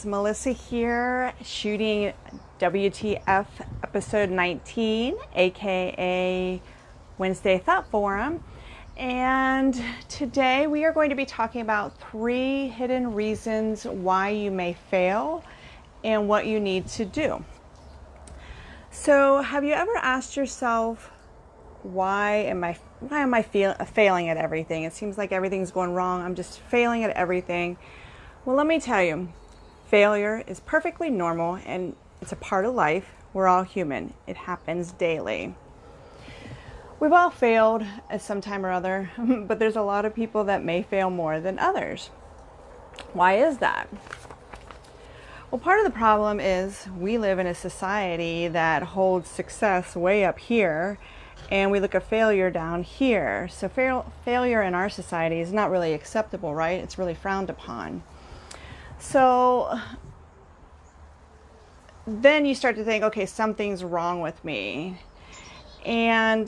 It's Melissa here, shooting WTF episode 19, aka Wednesday Thought Forum. And today we are going to be talking about 3 hidden reasons why you may fail and what you need to do. So, have you ever asked yourself, why am I failing at everything? It seems like everything's going wrong. I'm just failing at everything. Well, let me tell you, failure is perfectly normal and it's a part of life. We're all human. It happens daily. We've all failed at some time or other, but there's a lot of people that may fail more than others. Why is that? Well, part of the problem is we live in a society that holds success way up here, and we look at failure down here. So failure in our society is not really acceptable, right? It's really frowned upon. So then you start to think, okay, something's wrong with me. And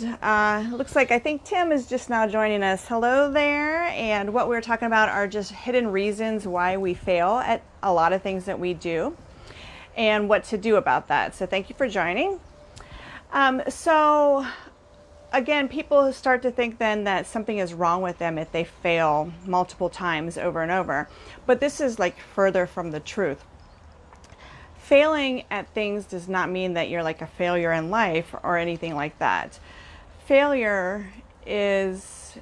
looks like I think Tim is just now joining us. Hello there. And what we're talking about are just hidden reasons why we fail at a lot of things that we do and what to do about that. So thank you for joining. So again, people start to think then that something is wrong with them if they fail multiple times over and over. But this is like further from the truth. Failing at things does not mean that you're like a failure in life or anything like that. Failure is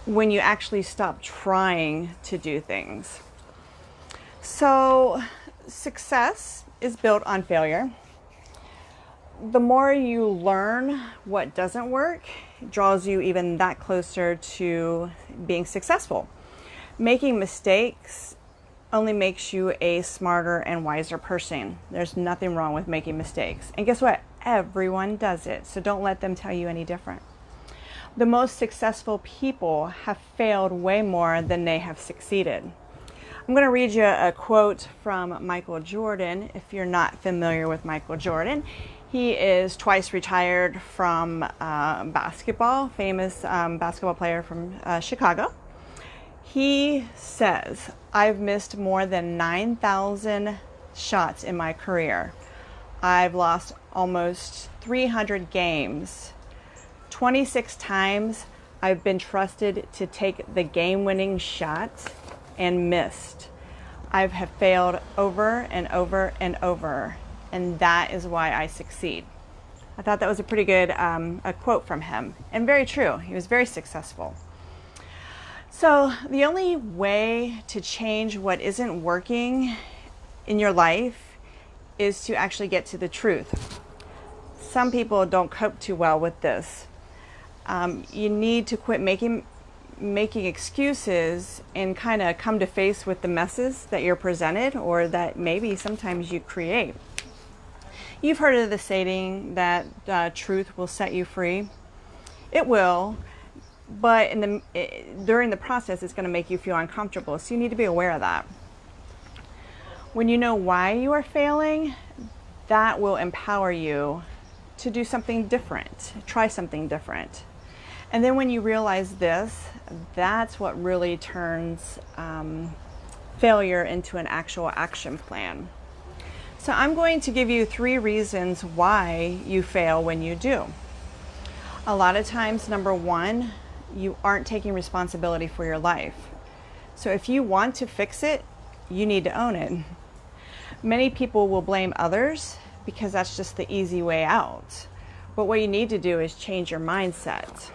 when you actually stop trying to do things. So success is built on failure. The more you learn what doesn't work, it draws you even that closer to being successful. Making mistakes only makes you a smarter and wiser person. There's nothing wrong with making mistakes. And guess what? Everyone does it. So don't let them tell you any different. The most successful people have failed way more than they have succeeded. I'm going to read you a quote from Michael Jordan. If you're not familiar with Michael Jordan, he is twice retired from basketball, famous basketball player from Chicago. He says, I've missed more than 9,000 shots in my career. I've lost almost 300 games. 26 times I've been trusted to take the game-winning shot and missed. I have failed over and over and over, and that is why I succeed. I thought that was a pretty good a quote from him, and very true. He was very successful. So the only way to change what isn't working in your life is to actually get to the truth. Some people don't cope too well with this. You need to quit making excuses and kind of come to face with the messes that you're presented or that maybe sometimes you create. You've heard of the saying that truth will set you free. It will. But during the process, it's going to make you feel uncomfortable. So you need to be aware of that. When you know why you are failing, that will empower you to do something different, try something different. And then when you realize this, that's what really turns failure into an actual action plan. So I'm going to give you 3 reasons why you fail when you do. A lot of times, number 1, you aren't taking responsibility for your life. So if you want to fix it, you need to own it. Many people will blame others because that's just the easy way out. But what you need to do is change your mindset.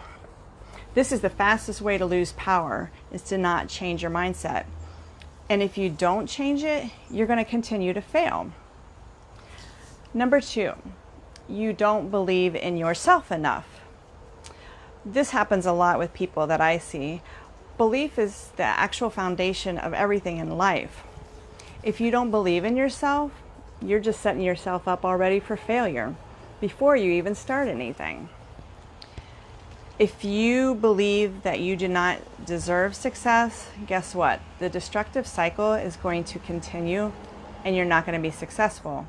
This is the fastest way to lose power, is to not change your mindset. And if you don't change it, you're going to continue to fail. Number 2, you don't believe in yourself enough. This happens a lot with people that I see. Belief is the actual foundation of everything in life. If you don't believe in yourself, you're just setting yourself up already for failure before you even start anything. If you believe that you do not deserve success, guess what? The destructive cycle is going to continue and you're not going to be successful.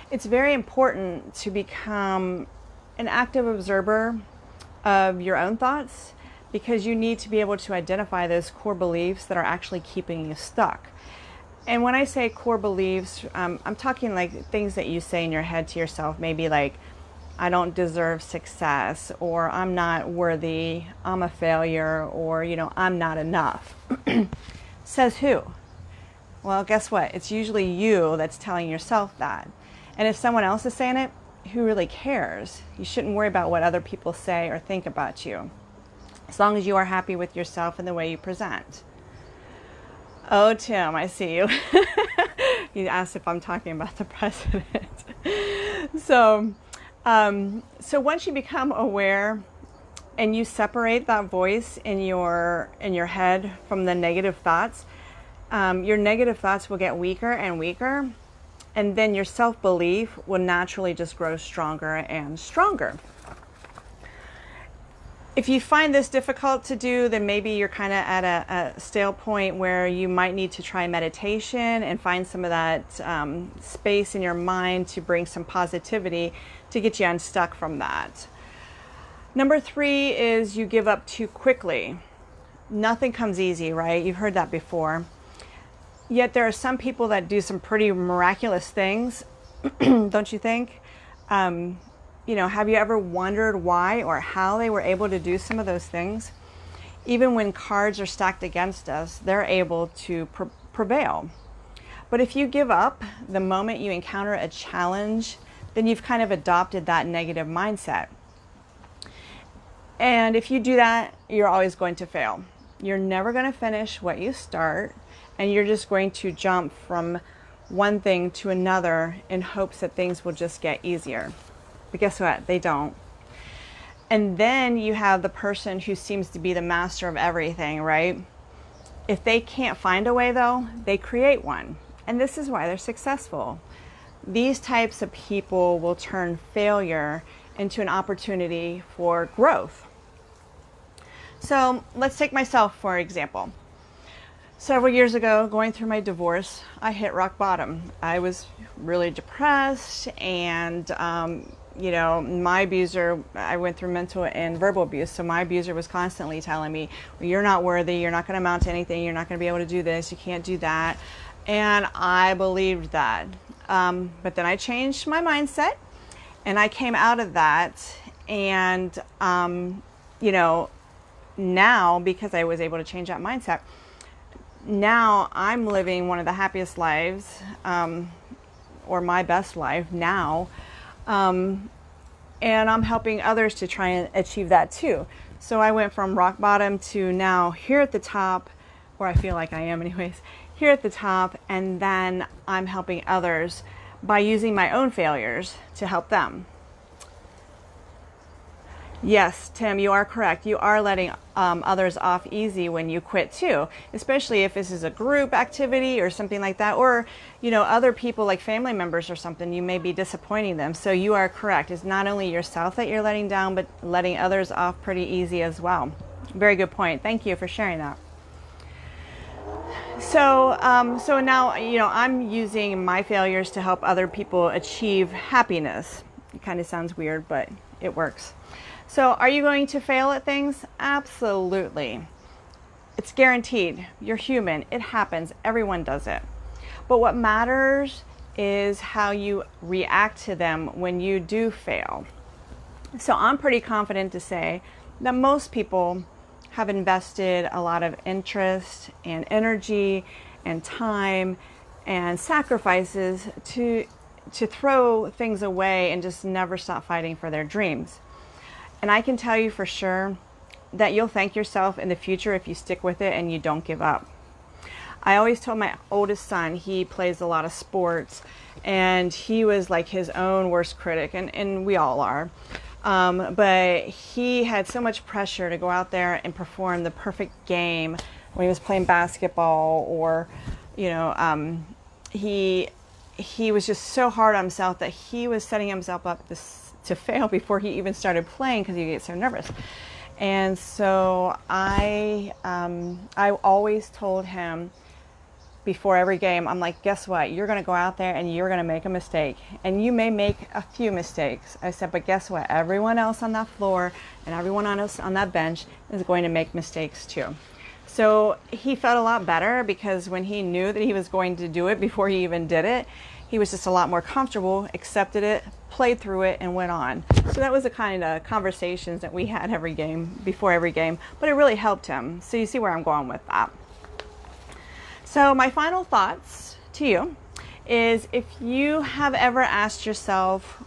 It's very important to become an active observer of your own thoughts, because you need to be able to identify those core beliefs that are actually keeping you stuck. And when I say core beliefs, I'm talking like things that you say in your head to yourself, maybe like, I don't deserve success, or I'm not worthy, I'm a failure, or, you know, I'm not enough. Says who? Well, guess what? It's usually you that's telling yourself that. And if someone else is saying it, who really cares? You shouldn't worry about what other people say or think about you, as long as you are happy with yourself and the way you present. Oh, Tim, I see you. You asked if I'm talking about the president. So once you become aware and you separate that voice in your head from the negative thoughts, your negative thoughts will get weaker and weaker, and then your self-belief will naturally just grow stronger and stronger. If you find this difficult to do, then maybe you're kind of at a stale point where you might need to try meditation and find some of that space in your mind to bring some positivity to get you unstuck from that. Number 3 is you give up too quickly. Nothing comes easy, right? You've heard that before. Yet there are some people that do some pretty miraculous things, don't you think? You know, have you ever wondered why or how they were able to do some of those things? Even when cards are stacked against us, they're able to prevail. But if you give up the moment you encounter a challenge, then you've kind of adopted that negative mindset. And if you do that, you're always going to fail. You're never going to finish what you start, and you're just going to jump from one thing to another in hopes that things will just get easier. But guess what? They don't. And then you have the person who seems to be the master of everything, right? If they can't find a way, though, they create one. And this is why they're successful. These types of people will turn failure into an opportunity for growth. So let's take myself, for example. Several years ago, going through my divorce, I hit rock bottom. I was really depressed, and you know, my abuser, I went through mental and verbal abuse, so my abuser was constantly telling me, well, you're not worthy, you're not going to amount to anything, you're not going to be able to do this, you can't do that. And I believed that. But then I changed my mindset, and I came out of that, and you know, now, because I was able to change that mindset, now I'm living one of the happiest lives, or my best life now. And I'm helping others to try and achieve that too. So I went from rock bottom to now here at the top, or I feel like I am anyways, here at the top, and then I'm helping others by using my own failures to help them. Yes, Tim, you are correct. You are letting others off easy when you quit too, especially if this is a group activity or something like that, or, you know, other people like family members or something, you may be disappointing them. So you are correct. It's not only yourself that you're letting down, but letting others off pretty easy as well. Very good point. Thank you for sharing that. So now, you know, I'm using my failures to help other people achieve happiness. It kind of sounds weird, but it works. So are you going to fail at things? Absolutely. It's guaranteed. You're human. It happens. Everyone does it. But what matters is how you react to them when you do fail. So I'm pretty confident to say that most people have invested a lot of interest and energy and time and sacrifices to throw things away and just never stop fighting for their dreams. And I can tell you for sure that you'll thank yourself in the future if you stick with it and you don't give up. I always told my oldest son, he plays a lot of sports, and he was like his own worst critic, and we all are. But he had so much pressure to go out there and perform the perfect game when he was playing basketball, or, you know, he was just so hard on himself that he was setting himself up to fail before he even started playing because he gets so nervous. And so I always told him, before every game, I'm like, guess what? You're going to go out there and you're going to make a mistake. And you may make a few mistakes. I said, but guess what? Everyone else on that floor and everyone else on that bench is going to make mistakes too. So he felt a lot better, because when he knew that he was going to do it before he even did it, he was just a lot more comfortable, accepted it, played through it, and went on. So that was the kind of conversations that we had every game, before every game, but it really helped him. So you see where I'm going with that. So my final thoughts to you is, if you have ever asked yourself,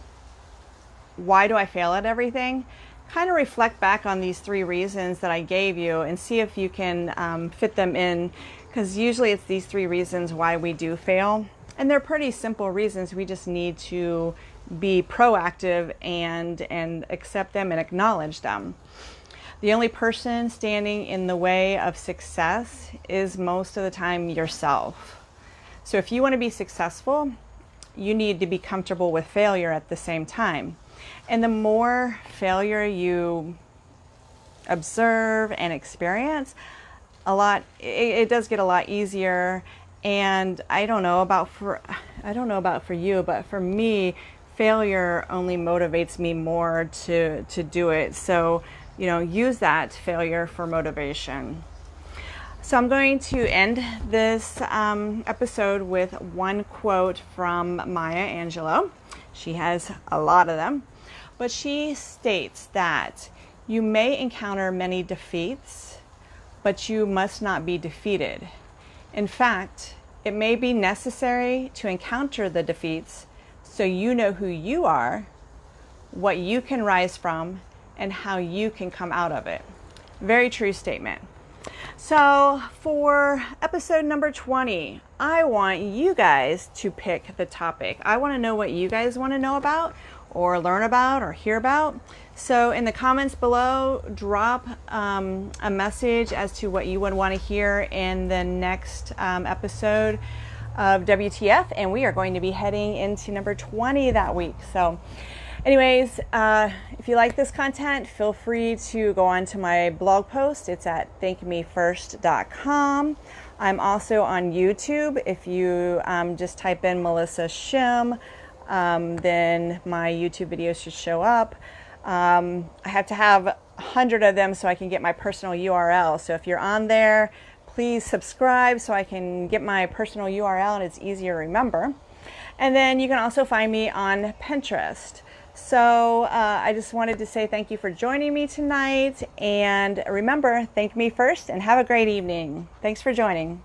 why do I fail at everything? Kind of reflect back on these 3 reasons that I gave you and see if you can fit them in, because usually it's these 3 reasons why we do fail. And they're pretty simple reasons. We just need to be proactive and accept them and acknowledge them. The only person standing in the way of success is most of the time yourself. So if you want to be successful, you need to be comfortable with failure at the same time. And the more failure you observe and experience, it does get a lot easier. And I don't know about for you, but for me, failure only motivates me more to do it. So, use that failure for motivation. So I'm going to end this episode with one quote from Maya Angelou. She has a lot of them, but she states that you may encounter many defeats, but you must not be defeated. In fact, it may be necessary to encounter the defeats so you know who you are, what you can rise from, and how you can come out of it. Very true statement. So for episode number 20, I want you guys to pick the topic. I want to know what you guys want to know about, or learn about, or hear about. So in the comments below, drop a message as to what you would want to hear in the next episode of WTF, and we are going to be heading into number 20 that week. So anyways, if you like this content, feel free to go on to my blog post. It's at thankmefirst.com. I'm also on YouTube. If you just type in Melissa Shim, then my YouTube videos should show up. I have to have 100 of them so I can get my personal URL. So if you're on there, please subscribe so I can get my personal URL and it's easier to remember. And then you can also find me on Pinterest. So I just wanted to say thank you for joining me tonight. And remember, thank me first and have a great evening. Thanks for joining.